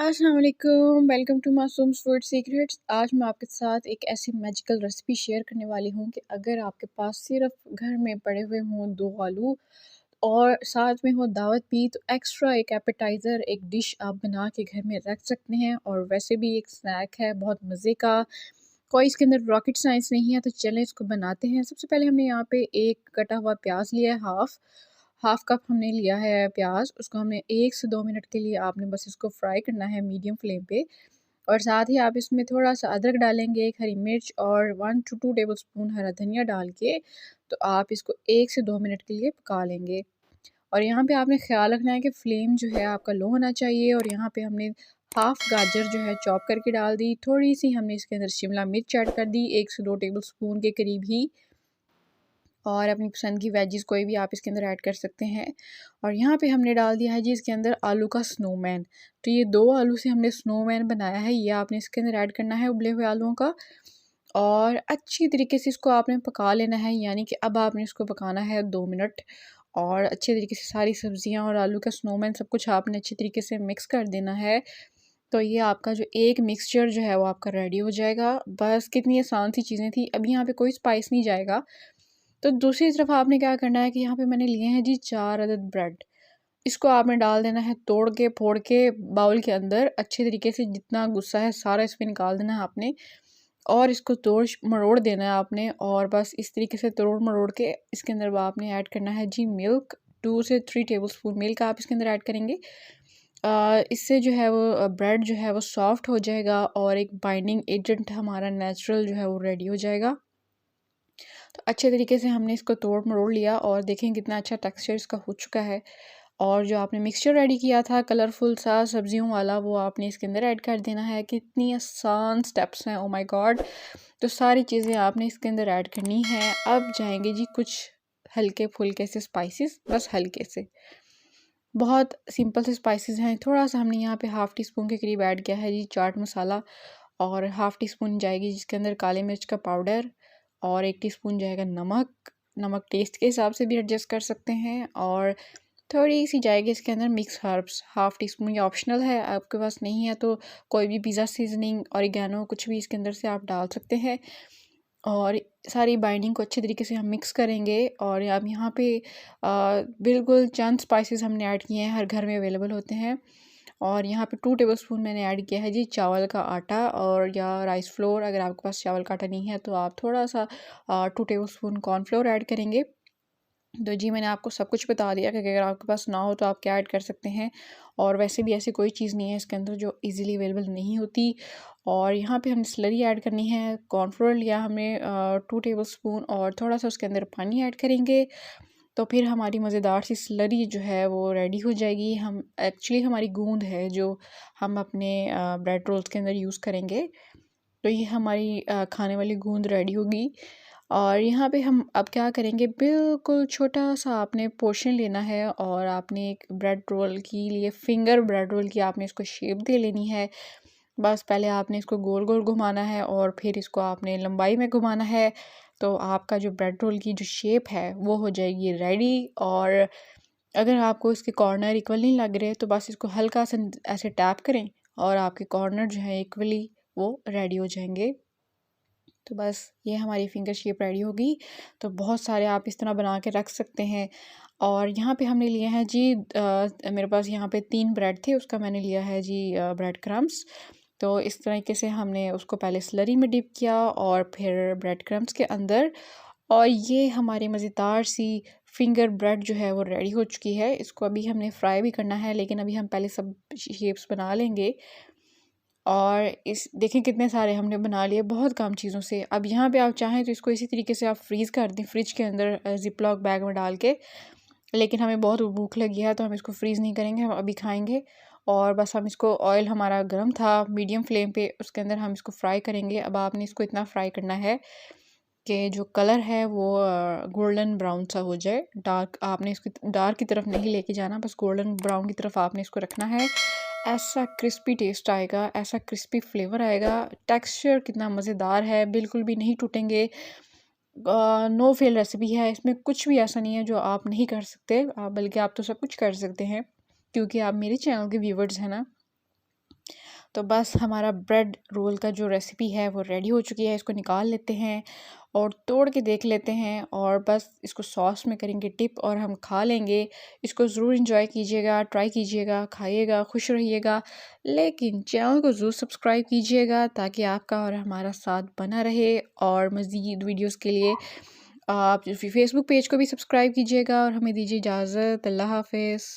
अस्सलाम वालेकुम, welcome to मासूम्स food secrets. आज मैं आपके साथ एक ऐसी मैजिकल रेसिपी शेयर करने वाली हूँ कि अगर आपके पास सिर्फ घर में पड़े हुए हों 2 आलू और साथ में हो दावत भी, तो एक्स्ट्रा एक एपेटाइज़र, एक डिश आप बना के घर में रख सकते हैं। और वैसे भी एक स्नैक है बहुत मज़े का, कोई इसके अंदर रॉकेट साइंस नहीं है। तो चलें इसको बनाते हैं। सबसे पहले हमने यहाँ पे एक कटा हुआ प्याज लिया है, हाफ़ कप हमने लिया है प्याज। उसको हमने 1 से 2 मिनट के लिए आपने बस इसको फ्राई करना है मीडियम फ्लेम पे। और साथ ही आप इसमें थोड़ा-सा अदरक डालेंगे, एक हरी मिर्च और 1 टू 2 टेबलस्पून हरा धनिया डाल के, तो आप इसको 1 से 2 मिनट के लिए पका लेंगे। और यहाँ पे आपने ख़्याल रखना है कि फ्लेम जो है आपका लो होना चाहिए। और यहाँ पे हमने हाफ़ गाजर जो है चॉप करके डाल दी। थोड़ी-सी हमने इसके अंदर शिमला मिर्च ऐड कर दी, 1 से 2 टेबलस्पून के करीब ही। और अपनी पसंद की वेजिस कोई भी आप इसके अंदर ऐड कर सकते हैं। और यहाँ पे हमने डाल दिया है जी इसके अंदर आलू का स्नोमैन। तो ये 2 आलू से हमने स्नोमैन बनाया है, ये आपने इसके अंदर ऐड करना है उबले हुए आलूओं का। और अच्छी तरीके से इसको आपने पका लेना है, यानी कि अब आपने इसको पकाना है 2 मिनट। और अच्छे तरीके से सारी सब्जियां और आलू का स्नोमैन सब कुछ आपने अच्छी तरीके से मिक्स कर देना है। तो ये आपका जो एक मिक्सचर जो है वो आपका रेडी हो जाएगा। बस कितनी आसान सी चीज़ें थी। अभी यहाँ पे कोई स्पाइस नहीं जाएगा। तो दूसरी तरफ आपने क्या करना है कि यहाँ पे मैंने लिए हैं जी 4 अदद ब्रेड। इसको आपने डाल देना है तोड़ के फोड़ के बाउल के अंदर। अच्छे तरीके से जितना गुस्सा है सारा इसमें निकाल देना है आपने। और इसको तोड़ मरोड़ देना है आपने। और बस इस तरीके से तोड़ मरोड़ के इसके अंदर आपने ऐड करना है जी मिल्क। 2 से 3 टेबलस्पून मिल्क आप इसके अंदर ऐड करेंगे। इससे जो है वो ब्रेड जो है वो सॉफ्ट हो जाएगा और एक बाइंडिंग एजेंट हमारा नेचुरल जो है वो रेडी हो जाएगा। तो अच्छे तरीके से हमने इसको तोड़ मरोड़ लिया और देखें कितना अच्छा टेक्सचर इसका हो चुका है। और जो आपने मिक्सचर रेडी किया था कलरफुल सा सब्जियों वाला, वो आपने इसके अंदर ऐड कर देना है। कितनी आसान स्टेप्स हैं, ओ माय गॉड। तो सारी चीज़ें आपने इसके अंदर ऐड करनी है। अब जाएंगे जी कुछ हल्के फुल्के से स्पाइसेस, बस हल्के से, बहुत सिंपल से स्पाइसेस हैं। थोड़ा सा हमने यहाँ पे हाफ़ टी स्पून के करीब ऐड किया है जी चाट मसाला। और हाफ़ टी स्पून जाएगी जिसके अंदर काली मिर्च का पाउडर। और 1 टीस्पून जाएगा नमक। नमक टेस्ट के हिसाब से भी एडजस्ट कर सकते हैं। और थोड़ी सी जाएगी इसके अंदर mix herbs, half tea spoon. ये ऑप्शनल है, आपके पास नहीं है तो कोई भी पिज़्ज़ा सीजनिंग ऑरिगेनो कुछ भी इसके अंदर से आप डाल सकते हैं। और सारी बाइंडिंग को अच्छे तरीके से हम मिक्स करेंगे। और अब यहाँ पे बिल्कुल चंद स्पाइसेस हमने ऐड किए हैं, हर घर में अवेलेबल होते हैं। और यहाँ पे 2 टेबलस्पून मैंने ऐड किया है जी चावल का आटा और या राइस फ्लोर। अगर आपके पास चावल का आटा नहीं है तो आप थोड़ा सा 2 टेबलस्पून कॉर्नफ्लोर ऐड करेंगे। तो जी मैंने आपको सब कुछ बता दिया कि अगर आपके पास ना हो तो आप क्या ऐड कर सकते हैं। और वैसे भी ऐसी कोई चीज़ नहीं है इसके अंदर जो इजीली अवेलेबल नहीं होती। और यहाँ पे हमने स्लरी ऐड करनी है। कॉर्नफ्लोर लिया हमने 2 टेबलस्पून और थोड़ा सा उसके अंदर पानी ऐड करेंगे। तो फिर हमारी मज़ेदार सी स्लरी जो है वो रेडी हो जाएगी। हम एक्चुअली हमारी गूंद है जो हम अपने ब्रेड रोल्स के अंदर यूज़ करेंगे। तो ये हमारी खाने वाली गूंद रेडी होगी। और यहाँ पे हम अब क्या करेंगे, बिल्कुल छोटा सा आपने पोर्शन लेना है और आपने एक ब्रेड रोल की लिए फिंगर ब्रेड रोल की आपने इसको शेप दे लेनी है। बस पहले आपने इसको गोल गोल घुमाना है और फिर इसको आपने लंबाई में घुमाना है। तो आपका जो ब्रेड रोल की जो शेप है वो हो जाएगी रेडी। और अगर आपको इसके कॉर्नर इक्वल नहीं लग रहे तो बस इसको हल्का सा ऐसे टैप करें और आपके कॉर्नर जो है इक्वली वो रेडी हो जाएंगे। तो बस ये हमारी फिंगर शेप रेडी होगी। तो बहुत सारे आप इस तरह बना के रख सकते हैं। और यहाँ पे हमने लिए हैं जी मेरे पास यहाँ पे 3 ब्रेड थे, उसका मैंने लिया है जी ब्रेड क्रम्स। तो इस तरीके से हमने उसको पहले स्लरी में डिप किया और फिर ब्रेड क्रम्स के अंदर। और ये हमारी मज़ेदार सी फिंगर ब्रेड जो है वो रेडी हो चुकी है। इसको अभी हमने फ्राई भी करना है, लेकिन अभी हम पहले सब शेप्स बना लेंगे। और इस देखें कितने सारे हमने बना लिए बहुत कम चीज़ों से। अब यहाँ पे आप चाहें तो इसको इसी तरीके से आप फ्रीज़ कर दें फ्रिज के अंदर ज़िप लॉक बैग में डाल के। लेकिन हमें बहुत भूख लगी है तो हम इसको फ्रीज़ नहीं करेंगे, हम अभी खाएंगे। और बस हम इसको, ऑयल हमारा गर्म था मीडियम फ्लेम पे, उसके अंदर हम इसको फ्राई करेंगे। अब आपने इसको इतना फ्राई करना है कि जो कलर है वो गोल्डन ब्राउन सा हो जाए। डार्क आपने इसको डार्क की तरफ नहीं लेके जाना, बस गोल्डन ब्राउन की तरफ आपने इसको रखना है। ऐसा क्रिस्पी टेस्ट आएगा, ऐसा क्रिस्पी फ्लेवर आएगा। टेक्सचर कितना मज़ेदार है, बिल्कुल भी नहीं टूटेंगे। नो फेल रेसिपी है, इसमें कुछ भी ऐसा नहीं है जो आप नहीं कर सकते। बल्कि आप तो सब कुछ कर सकते हैं क्योंकि आप मेरे चैनल के व्यूवर्स हैं ना। तो बस हमारा ब्रेड रोल का जो रेसिपी है वो रेडी हो चुकी है। इसको निकाल लेते हैं और तोड़ के देख लेते हैं और बस इसको सॉस में करेंगे डिप और हम खा लेंगे। इसको ज़रूर इंजॉय कीजिएगा, ट्राई कीजिएगा, खाइएगा, खुश रहिएगा। लेकिन चैनल को ज़रूर सब्सक्राइब कीजिएगा ताकि आपका और हमारा साथ बना रहे। और मज़ीद वीडियोज़ के लिए आप फेसबुक पेज को भी सब्सक्राइब कीजिएगा और हमें दीजिए इजाज़त। अल्लाह हाफ़िज़।